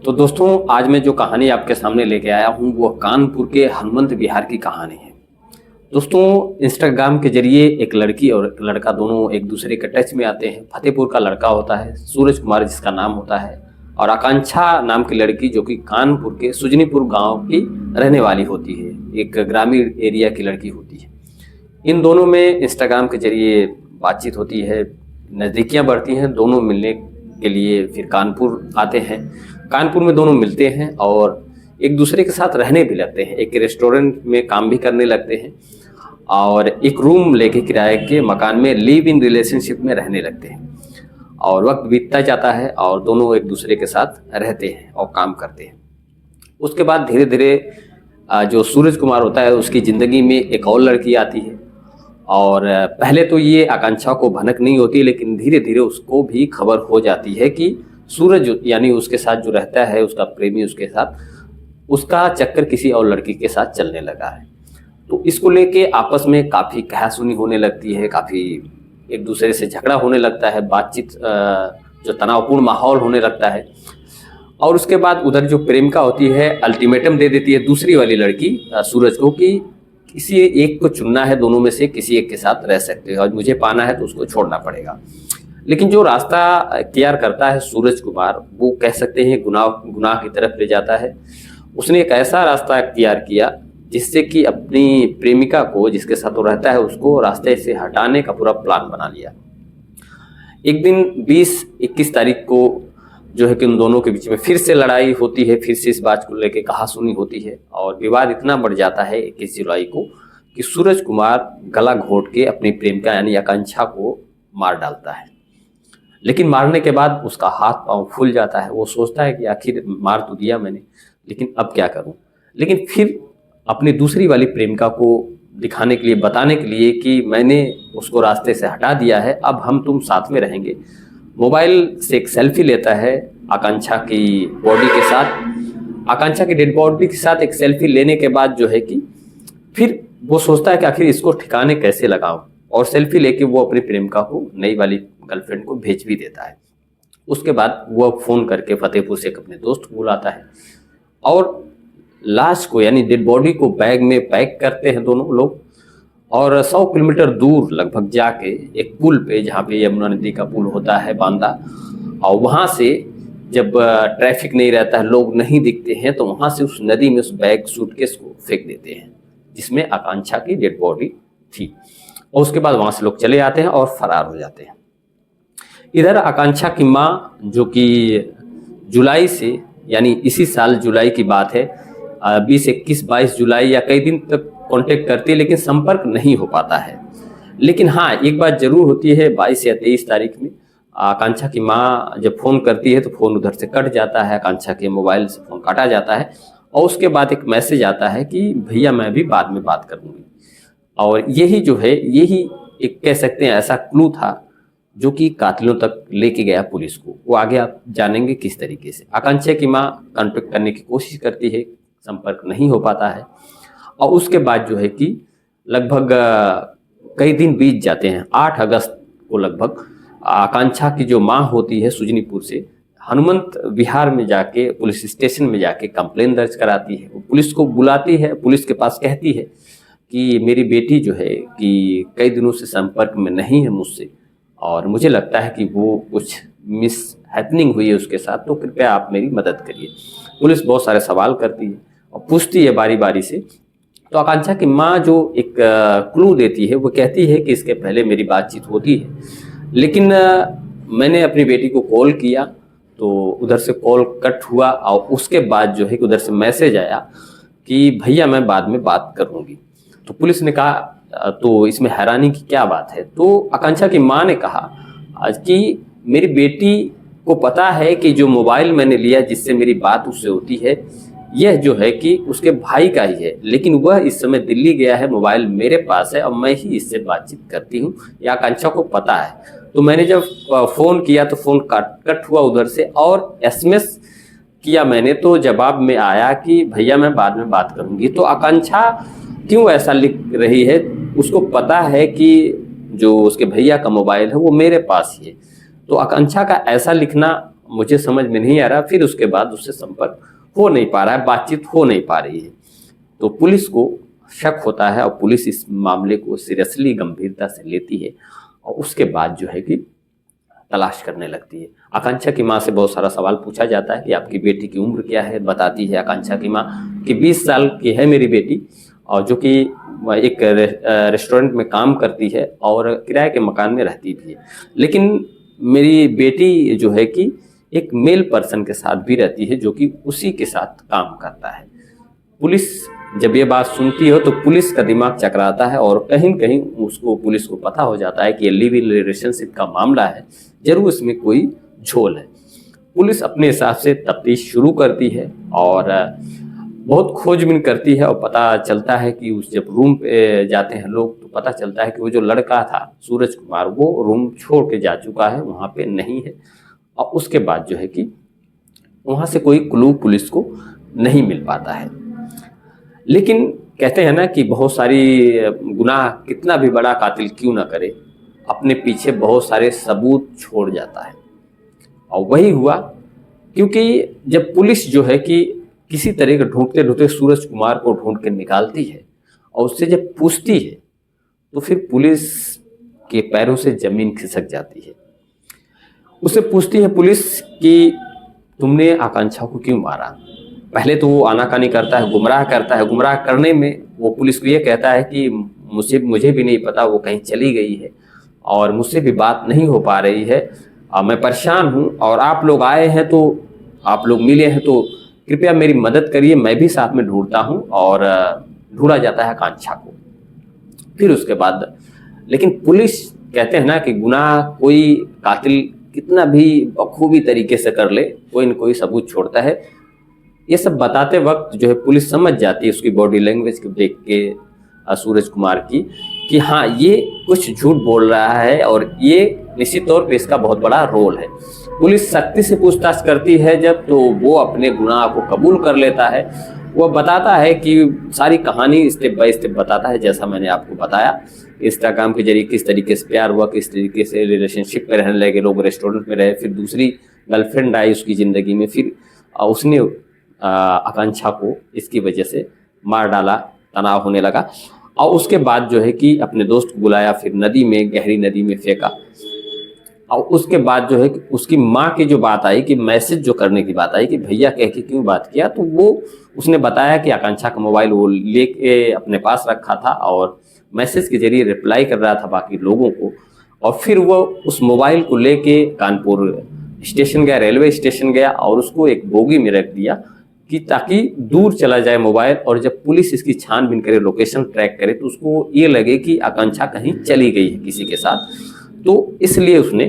तो दोस्तों, आज मैं जो कहानी आपके सामने लेके आया हूँ वो कानपुर के हनुमंत विहार की कहानी है। दोस्तों, इंस्टाग्राम के जरिए एक लड़की और एक लड़का दोनों एक दूसरे के टच में आते हैं। फतेहपुर का लड़का होता है सूरज कुमार जिसका नाम होता है, और आकांक्षा नाम की लड़की जो कि कानपुर के सुजनीपुर गांव की रहने वाली होती है, एक ग्रामीण एरिया की लड़की होती है। इन दोनों में इंस्टाग्राम के जरिए बातचीत होती है, नज़दीकियाँ बढ़ती हैं। दोनों मिलने के लिए फिर कानपुर आते हैं। कानपुर में दोनों मिलते हैं और एक दूसरे के साथ रहने भी लगते हैं। एक रेस्टोरेंट में काम भी करने लगते हैं और एक रूम लेके किराए के मकान में लिव इन रिलेशनशिप में रहने लगते हैं। और वक्त बीतता जाता है और दोनों एक दूसरे के साथ रहते हैं और काम करते हैं। उसके बाद धीरे धीरे जो सूरज कुमार होता है उसकी ज़िंदगी में एक और लड़की आती है। और पहले तो ये आकांक्षा को भनक नहीं होती, लेकिन धीरे धीरे उसको भी खबर हो जाती है कि सूरज यानी उसके साथ जो रहता है, उसका प्रेमी उसके साथ, उसका चक्कर किसी और लड़की के साथ चलने लगा है। तो इसको लेके आपस में काफ़ी कहासुनी होने लगती है, काफ़ी एक दूसरे से झगड़ा होने लगता है, बातचीत जो तनावपूर्ण माहौल होने लगता है। और उसके बाद उधर जो प्रेमिका होती है अल्टीमेटम दे देती है दूसरी वाली लड़की सूरज को कि किसी एक को चुनना है, दोनों में से किसी एक के साथ रह सकते हो और मुझे पाना है तो उसको छोड़ना पड़ेगा। लेकिन जो रास्ता अख्तियार करता है सूरज कुमार, वो कह सकते हैं गुनाह की तरफ ले जाता है। उसने एक ऐसा रास्ता अख्तियार किया जिससे कि अपनी प्रेमिका को, जिसके साथ वो रहता है, उसको रास्ते से हटाने का पूरा प्लान बना लिया। एक दिन 20-21 तारीख को जो है कि उन दोनों के बीच में फिर से लड़ाई होती है, फिर से इस बात को लेकर कहासुनी होती है और विवाद इतना बढ़ जाता है 21 जुलाई को कि सूरज कुमार गला घोंट के अपनी प्रेमिका यानी आकांक्षा को मार डालता है। लेकिन मारने के बाद उसका हाथ पांव फूल जाता है। वो सोचता है कि आखिर मार तो दिया मैंने, लेकिन अब क्या करूं। लेकिन फिर अपनी दूसरी वाली प्रेमिका को दिखाने के लिए, बताने के लिए कि मैंने उसको रास्ते से हटा दिया है, अब हम तुम साथ में रहेंगे, मोबाइल से एक सेल्फी लेता है आकांक्षा की बॉडी के साथ। आकांक्षा की डेड बॉडी के साथ एक सेल्फी लेने के बाद जो है कि फिर वो सोचता है कि आखिर इसको ठिकाने कैसे लगाऊं, और सेल्फी लेके वो अपनी प्रेमिका को, नई वाली गर्लफ्रेंड को भेज भी देता है। उसके बाद वो फ़ोन करके फतेहपुर से एक अपने दोस्त को बुलाता है और लाश को यानी डेड बॉडी को बैग में पैक करते हैं दोनों लोग, और 100 किलोमीटर दूर लगभग जाके एक पुल पे, जहाँ पे यमुना नदी का पुल होता है बांधा, और वहाँ से जब ट्रैफिक नहीं रहता है, लोग नहीं दिखते हैं, तो वहाँ से उस नदी में उस बैग सूटकेस को फेंक देते हैं जिसमें आकांक्षा की डेड बॉडी थी। और उसके बाद वहाँ से लोग चले आते हैं और फरार हो जाते हैं। इधर आकांक्षा की माँ, जो कि जुलाई से, यानी इसी साल जुलाई की बात है, 20, 21, 22 जुलाई या कई दिन तक कांटेक्ट करती है, लेकिन संपर्क नहीं हो पाता है। लेकिन हाँ, एक बात जरूर होती है, 22 या 23 तारीख में आकांक्षा की माँ जब फ़ोन करती है तो फ़ोन उधर से कट जाता है, आकांक्षा के मोबाइल से फ़ोन काटा जाता है, और उसके बाद एक मैसेज आता है कि भैया मैं भी बाद में बात करूँगी। और यही जो है, यही एक कह सकते हैं ऐसा क्लू था जो कि कातिलों तक लेके गया पुलिस को। वो आगे आप जानेंगे किस तरीके से। आकांक्षा की माँ कांटेक्ट करने की कोशिश करती है, संपर्क नहीं हो पाता है, और उसके बाद जो है कि लगभग कई दिन बीत जाते हैं। 8 अगस्त को लगभग आकांक्षा की जो माँ होती है सुजनीपुर से हनुमंत विहार में जाके, पुलिस स्टेशन में जाके कंप्लेन दर्ज कराती है। वो पुलिस को बुलाती है, पुलिस के पास कहती है कि मेरी बेटी जो है कि कई दिनों से संपर्क में नहीं है मुझसे, और मुझे लगता है कि वो कुछ मिस हैपनिंग हुई है उसके साथ, तो कृपया आप मेरी मदद करिए। पुलिस बहुत सारे सवाल करती है और पूछती है बारी बारी से। तो आकांक्षा की माँ जो एक क्लू देती है, वो कहती है कि इसके पहले मेरी बातचीत होती है, लेकिन मैंने अपनी बेटी को कॉल किया तो उधर से कॉल कट हुआ, और उसके बाद जो है कि उधर से मैसेज आया कि भैया मैं बाद में बात करूँगी। तो पुलिस ने कहा तो इसमें हैरानी की क्या बात है। तो आकांक्षा की माँ ने कहा कि मेरी बेटी को पता है कि जो मोबाइल मैंने लिया जिससे मेरी बात उससे होती है, यह जो है कि उसके भाई का ही है, लेकिन वह इस समय दिल्ली गया है, मोबाइल मेरे पास है और मैं ही इससे बातचीत करती हूँ, यह आकांक्षा को पता है। तो मैंने जब फ़ोन किया तो फ़ोन कट हुआ उधर से, और SMS किया मैंने तो जवाब में आया कि भैया मैं बाद में बात करूँगी। तो आकांक्षा क्यों ऐसा लिख रही है, उसको पता है कि जो उसके भैया का मोबाइल है वो मेरे पास ही है। तो आकांक्षा का ऐसा लिखना मुझे समझ में नहीं आ रहा। फिर उसके बाद उससे संपर्क हो नहीं पा रहा है, बातचीत हो नहीं पा रही है। तो पुलिस को शक होता है और पुलिस इस मामले को सीरियसली गंभीरता से लेती है और उसके बाद जो है कि तलाश करने लगती है। आकांक्षा की माँ से बहुत सारा सवाल पूछा जाता है कि आपकी बेटी की उम्र क्या है। बताती है आकांक्षा की माँ कि 20 साल की है मेरी बेटी, और जो कि एक रेस्टोरेंट में काम करती है और किराए के मकान में रहती भी है। लेकिन मेरी बेटी जो है कि एक मेल पर्सन के साथ भी रहती है जो कि उसी के साथ काम करता है। पुलिस जब ये बात सुनती हो तो पुलिस का दिमाग चकराता है और कहीं कहीं उसको पुलिस को पता हो जाता है कि ये लिव इन रिलेशनशिप का मामला है, जरूर इसमें कोई झोल है। पुलिस अपने हिसाब से तफ्तीश शुरू करती है और बहुत खोजबीन करती है और पता चलता है कि उस जब रूम पे जाते हैं लोग तो पता चलता है कि वो जो लड़का था सूरज कुमार वो रूम छोड़ के जा चुका है, वहाँ पे नहीं है। और उसके बाद जो है कि वहाँ से कोई क्लू पुलिस को नहीं मिल पाता है। लेकिन कहते हैं ना कि बहुत सारी गुनाह कितना भी बड़ा कातिल क्यों ना करे, अपने पीछे बहुत सारे सबूत छोड़ जाता है। और वही हुआ, क्योंकि जब पुलिस जो है कि किसी तरह के ढूंढते ढूंढते सूरज कुमार को ढूंढ के निकालती है और उससे जब पूछती है तो फिर पुलिस के पैरों से जमीन खिसक जाती है। उससे पूछती है पुलिस कि तुमने आकांक्षा को क्यों मारा। पहले तो वो आनाकानी करता है, गुमराह करता है। गुमराह करने में वो पुलिस को ये कहता है कि मुझे भी नहीं पता, वो कहीं चली गई है और मुझसे भी बात नहीं हो पा रही है। मैं परेशान हूँ और आप लोग आए हैं तो आप लोग मिले हैं तो कृपया मेरी मदद करिए, मैं भी साथ में ढूंढता हूँ। और ढूंढा जाता है आकांक्षा को। फिर उसके बाद लेकिन पुलिस कहते हैं ना कि गुनाह कोई कातिल कितना भी बखूबी तरीके से कर ले, कोई न कोई सबूत छोड़ता है। ये सब बताते वक्त जो है पुलिस समझ जाती है उसकी बॉडी लैंग्वेज को देख के सूरज कुमार की कि हाँ ये कुछ झूठ बोल रहा है और ये निश्चित तौर पे इसका बहुत बड़ा रोल है। पुलिस सख्ती से पूछताछ करती है जब, तो वो अपने गुनाह को कबूल कर लेता है। वो बताता है कि सारी कहानी स्टेप बाय स्टेप बताता है, जैसा मैंने आपको बताया इंस्टाग्राम के जरिए किस तरीके से प्यार हुआ, किस तरीके से रिलेशनशिप में रहने लगे लोग, रेस्टोरेंट में रहे, फिर दूसरी गर्लफ्रेंड आई उसकी ज़िंदगी में, फिर उसने आकांक्षा को इसकी वजह से मार डाला, तनाव होने लगा। और उसके बाद जो है कि अपने दोस्त को बुलाया, फिर नदी में, गहरी नदी में फेंका। और उसके बाद जो है कि उसकी माँ की जो बात आई कि मैसेज जो करने की बात आई कि भैया कह के क्यों बात किया, तो वो उसने बताया कि आकांक्षा का मोबाइल वो लेके अपने पास रखा था और मैसेज के जरिए रिप्लाई कर रहा था बाकी लोगों को। और फिर वो उस मोबाइल को लेके कानपुर स्टेशन गया, रेलवे स्टेशन गया और उसको एक बोगी में रख दिया कि ताकि दूर चला जाए मोबाइल, और जब पुलिस इसकी छानबीन करे, लोकेशन ट्रैक करे, तो उसको ये लगे कि आकांक्षा कहीं चली गई है किसी के साथ। तो इसलिए उसने,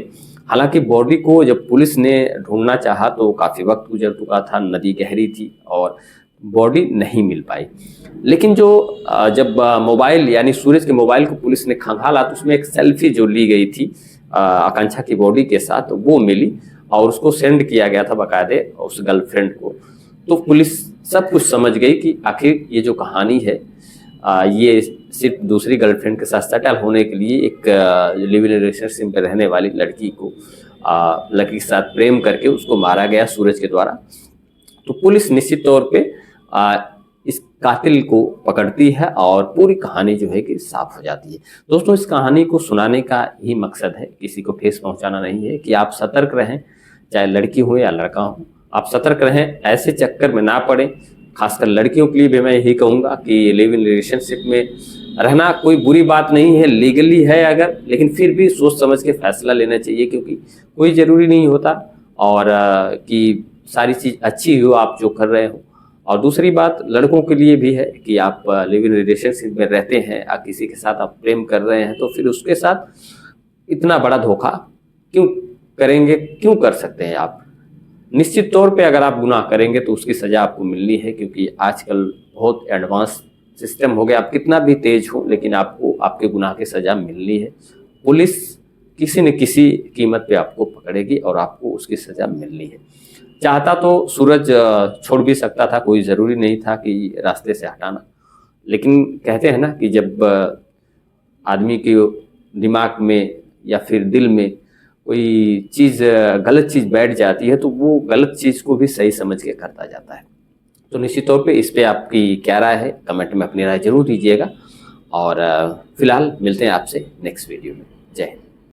हालांकि बॉडी को जब पुलिस ने ढूंढना चाहा तो काफ़ी वक्त गुजर चुका था, नदी गहरी थी और बॉडी नहीं मिल पाई। लेकिन जो जब मोबाइल यानी सूरज के मोबाइल को पुलिस ने खंगाला तो उसमें एक सेल्फी जो ली गई थी आकांक्षा की बॉडी के साथ, तो वो मिली और उसको सेंड किया गया था बाकायदे उस गर्लफ्रेंड को। तो पुलिस सब कुछ समझ गई कि आखिर ये जो कहानी है ये सिर्फ दूसरी गर्लफ्रेंड के साथ सेटल होने के लिए एक लिव इन रिलेशनशिप में रहने वाली लड़की के साथ प्रेम करके उसको मारा गया सूरज के द्वारा। तो पुलिस निश्चित तौर पे इस कातिल को पकड़ती है और पूरी कहानी जो है कि साफ हो जाती है। दोस्तों, इस कहानी को सुनाने का ही मकसद है, किसी को ठेस पहुंचाना नहीं है, कि आप सतर्क रहें, चाहे लड़की हो या लड़का हो, आप सतर्क रहें, ऐसे चक्कर में ना पड़े। खासकर लड़कियों के लिए भी मैं यही कहूँगा कि लिव इन रिलेशनशिप में रहना कोई बुरी बात नहीं है, लीगली है अगर, लेकिन फिर भी सोच समझ के फैसला लेना चाहिए, क्योंकि कोई ज़रूरी नहीं होता और कि सारी चीज़ अच्छी हो आप जो कर रहे हो। और दूसरी बात लड़कों के लिए भी है कि आप लिव इन रिलेशनशिप में रहते हैं, किसी के साथ आप प्रेम कर रहे हैं, तो फिर उसके साथ इतना बड़ा धोखा क्यों करेंगे, क्यों कर सकते हैं आप। निश्चित तौर पे अगर आप गुनाह करेंगे तो उसकी सज़ा आपको मिलनी है, क्योंकि आजकल बहुत एडवांस सिस्टम हो गया। आप कितना भी तेज हो लेकिन आपको आपके गुनाह की सज़ा मिलनी है। पुलिस किसी न किसी कीमत पे आपको पकड़ेगी और आपको उसकी सज़ा मिलनी है। चाहता तो सूरज छोड़ भी सकता था, कोई ज़रूरी नहीं था कि रास्ते से हटाना। लेकिन कहते हैं ना कि जब आदमी के दिमाग में या फिर दिल में कोई चीज़ गलत चीज़ बैठ जाती है तो वो गलत चीज़ को भी सही समझ के करता जाता है। तो निश्चित तौर पे इस पे आपकी क्या राय है, कमेंट में अपनी राय जरूर दीजिएगा। और फिलहाल मिलते हैं आपसे नेक्स्ट वीडियो में। जय हिंद।